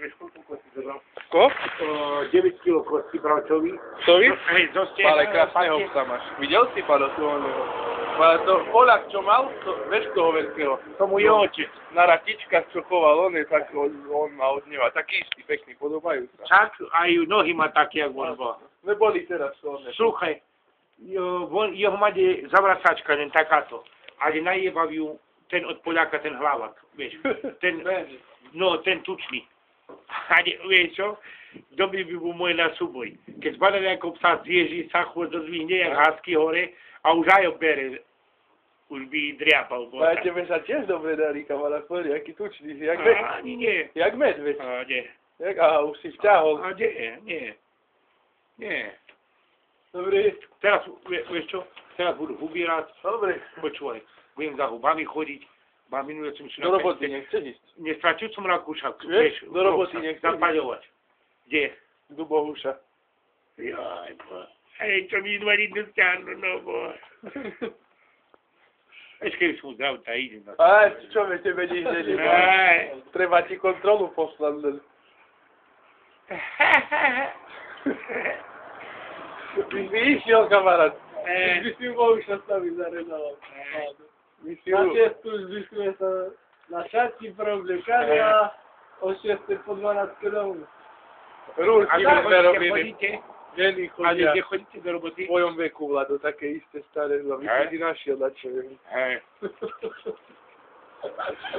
vieš, koľko kosti zobral? Ko? 9 kg kosti bravčových. Sovi? Hej, zo stehna. Ale krásneho psa máš. Videl si, Pado, tu ale to Polák, čo mal, to, vieš toho veľkého? Tomu je otec. Na ratičkách, čo choval, on je tak, on má od neva. Taký istý, pekný, podobajú sa. Čak, aj nohy má také, jak on bol. Neboli teraz to on. Sluchaj, jeho mať zavracačka, len takáto. Ale najebav ju ten od Poľáka, ten hlavak, vieš. Ten, no, ten tučný. Ale vieš čo? Dobrý by bol môj na súboj. Keď zbadali ako psa zježí, sa chôd dozvihne, jak hásky hore, a už aj obere. Už by driapal. A tebe sa tiež dobre darí, kamarát, pozri, aký tučný si, jak Ani nie. Jak medveď. A nie. Aha, už si vťahol. A nie. Nie. Dobre. Teraz, vieš čo? Teraz budú ubírať. Dobre. Počúvaj, budem za hubami chodiť. Minulé som si Do roboty nechceš ísť. Nestratil som rakúšak. Vieš, do roboty nechceš ísť. Zapaľovať. Kde? Do Bohuša. Jaj, hej, čo mi invalidnú stiahnu, no bo. Ešte keď som zdrav, tá idem na to. Aj, čo mi tebe nič nedá. Treba ti kontrolu poslať. By si išiel, kamarát. By si Bohuša staviť zarezoval. Na 6 už zvyškuje sa na šatky preobliekali a o 6 po 12 domov. Rúrky by sme robili. Chodíte? Ženy Ale chodia kde chodíte do roboty? v tvojom veku, Vlado, také isté staré zlomy. Ty si našiel na čo viem. Hej.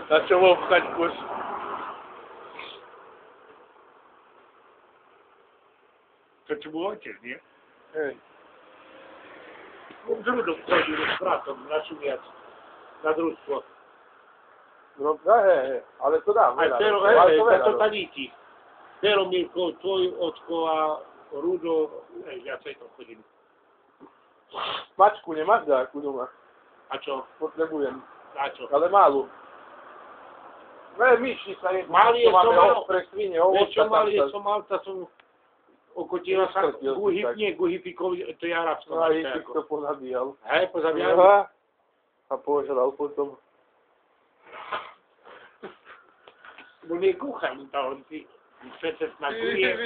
Na čo mám vchať koš? To čo bol otec, nie? Hej. Z Rudom chodil s bratom na Šumiac. Na družstvo. No, hej, ale to dám. Aj Pero, to taníci. Pero Milko, tvoj ocko a Rudo, viacej to chodím. Mačku nemáš dáku doma? A čo? Potrebujem. A čo? Ale malú. Myši sa jedná. Malý je som mal. Pre svine, Vieš čo mal, tá som okotila sa Guhipikovi, to je arabsko. A Hipik to pozabíjal. Hej, pozabíjal. A požral potom. Bo nie kuchaj, to on si přece snakuje.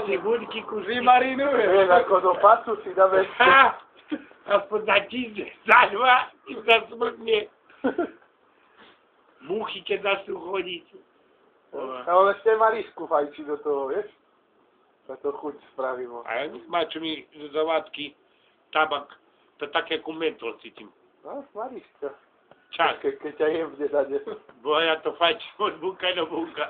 Cibulky kuší. Vymarinuje. Ako do pacu si dáme. Aspoň za týždeň, za 2 i za smrtne. Muchy, keď začnú chodiť. Ale ešte Maríšku fajči do toho, vieš? Na to chuť spravím. A ja má čo mi z zavádky tabak, to také ako mentol cítim. No, Maríška. Čak. Keď ťa jem v desade. Bo ja to fajčím od bunka do bunka.